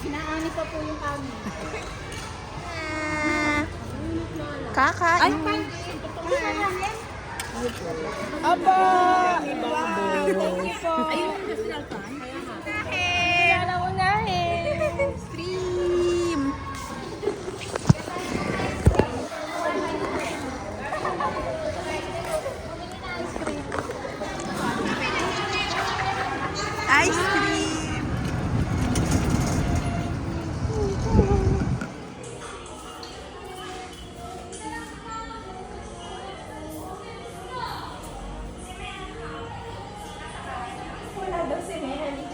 Sinaani pa po yung kami. Kakain. Ay, Aba! thank you po. Ayun, Alam mo na eh. Stream. Ice cream. wala daw si Mary.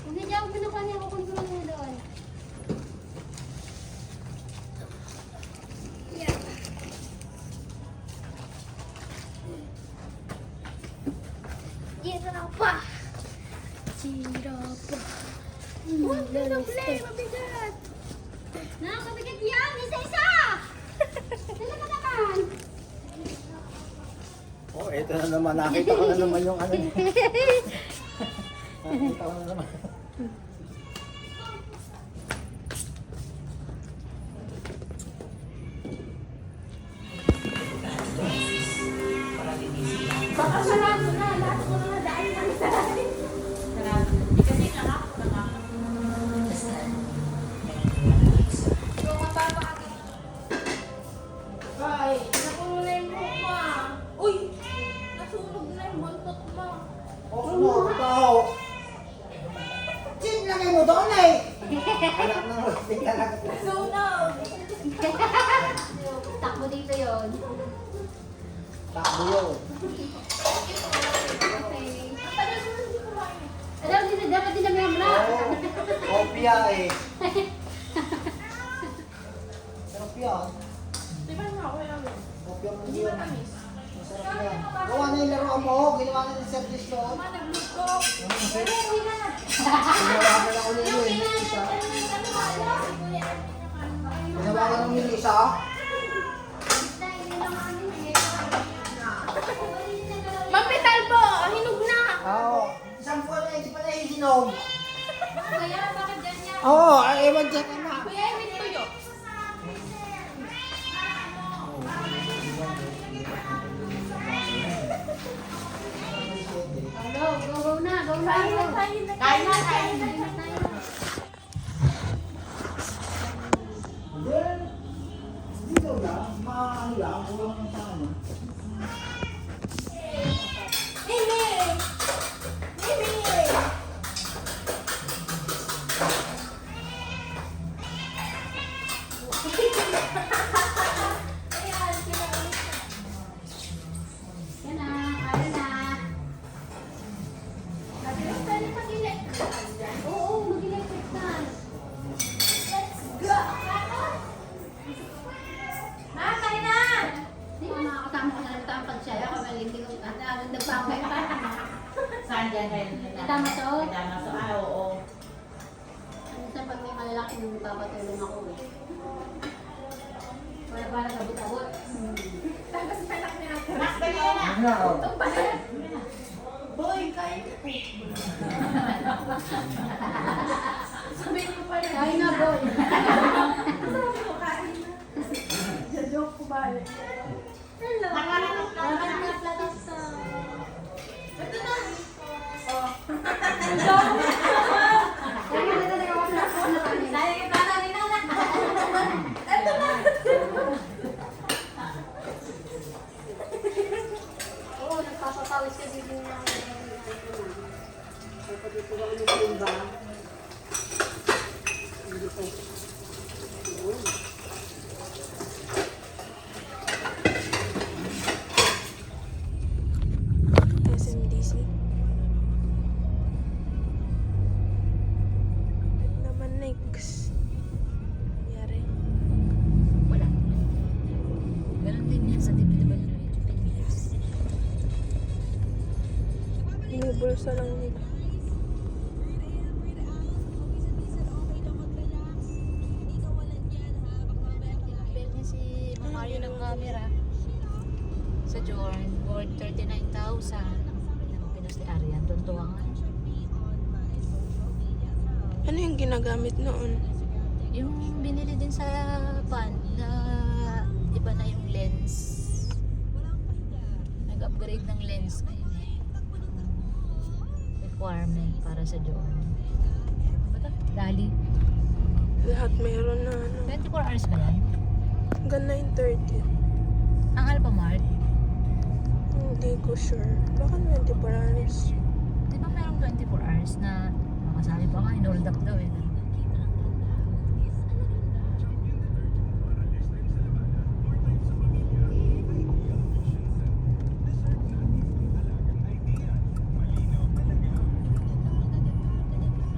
Hindi niya ako pinukuha niya. Kukunin ko lang muna doon. Yeah. Sirapa. Sirapa. Huwag na mabigat. Nakakabigat yan. Isa-isa. Dala ka naman. Oh, eto na naman. Nakita ko na naman yung ano. Nakita ko na naman. Baka sarado na. Lahat ko na dahil na sa akin. Kasi yung mapapakit. Ay, nakulo na yung mukha. Uy! Nasunog na yung buntot mo. Oh, ano? Tao. Chin, lagay mo doon eh. Anak ng roasting ka lang. Sunog! Takbo dito yun. Takbo yun. Okay. Alam, dapat din namin yung black. Oo. Kopya eh. Kopya. Di ba nga, wala mo? Kopya mo yun. Masarap yan. Gawa na yung laruan mo. Ginawa na yung service doon. Nagluto. Pero, uwi na. Ginawa na lang ulit yun. Isa. Ginawa ka ng Melissa. Mapital po! Hinog na! Oo. Isang buwan na hindi pa nahihinog. Kaya, bakit ganyan? Oo, ewan dyan ka na. Kuya, Emin tuyo. Go na, go na. Kain na, kain na. Hindi daw lang. Maano lang. Kulang ng tama. Mimi! Mimi! Yan na, kain na. Mabilis tayo mag-elect. Oo, mag-electric na. Let's go! Ma, kain na! Hindi ko nakakasama ko na lang ito ang pagsaya. Ako hindi ko nagpapay pa. Saan dyan kayo? Tama to? Tama to. Ah, oo. Minsan pag may malalaki nung papatulong ako eh. Wala pa lang abot-abot. Tapos malaki na ako. Mas dali na. Ano? Boy, kain po. Sabihin mo pa rin. Kain na, boy. Sabi ko, kain na. Joke ko ba? Hello. Laman na plato sa... Ito na. Oh. Hello. Sayang yung plato ni Nana. Ito na. Oo, nagpapapawis kasi din ng dapat ito ba ano yung ba? Hindi po. SMDC. Naman next. Yari. bulsa lang nila. Bel niya si Mario ng camera sa Jorn, worth 39,000. Ang pinos ni Arian, tuntuwa nga. Ano yung ginagamit noon? Yung binili din sa pan na iba na yung lens. Nag-upgrade ng lens ngayon eh. Requirement para sa Jorn. Bata? Dali. Lahat meron na ano. 24 hours ba yan? Hanggang 9:30. Ang Alphamart, Hindi ko sure. Baka 24 hours. di ba merong 24 hours na makasabi pa nga, in-hold up daw eh.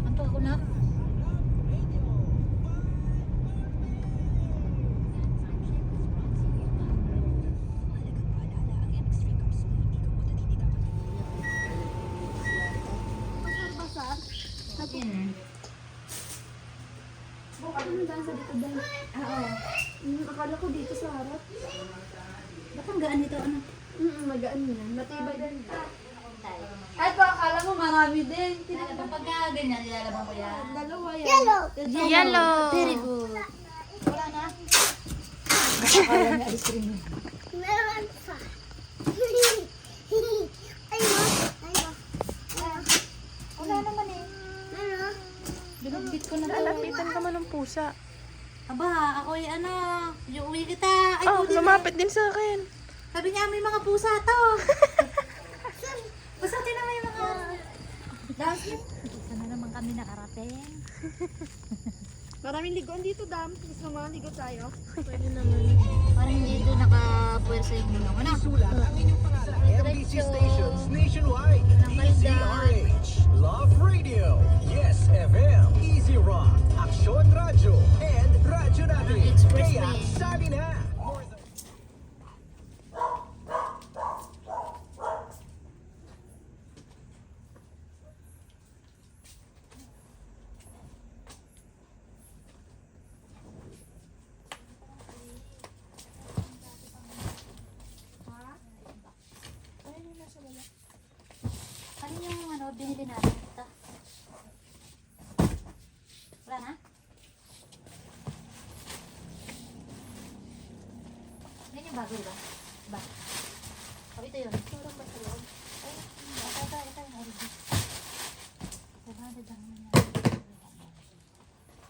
Anto ako na. Yun. Ano daan sa dito daan? Oo. Akala ko dito sa harap. Ba't ang gaan nito? Ano? Magaan yan. Matibay din. Eto, akala mo marami din. Nilalabang pagka ganyan, nilalabang ko yan. Dalawa yan. Yellow! Yellow! Very good. Wala na. Meron pa. Wala naman eh. Binubit ko na daw. Lalapitan ka man ng pusa. Aba, ako ay ano, yung uwi kita. Ay, Oh, buti na. lumapit din sa akin. Sabi niya, may mga pusa to. Basta na may mga... Dahil, dito na naman kami nakarating. Maraming ligoan dito, Dam. Gusto mo maligo tayo? Pwede naman. Parang dito nakapuwersa yung mga ano. MBC stations nationwide. Walang kalda. DZRH, Love Radio, Yes FM, Easy Rock, Aksyon Radyo, and Radyo Natin. Parang expressway. Kaya sabi na. Ano yung ano, binili natin ito? Wala na? Yan yung bago, diba? Diba? Sabi ito yun. Parang ba sa loob? Ay, ito. Diba, diba naman yan.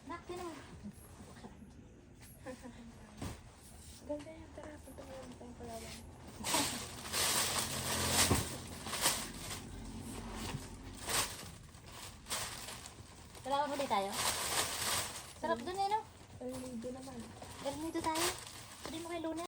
Nak, tinan mo. Ganda yan. Tara, punta mo lang tayong Palawan. Kailangan ulit tayo? Sarap dun eh, no? Ay, dito naman. Galing dito tayo. Pwede mo kay Luna.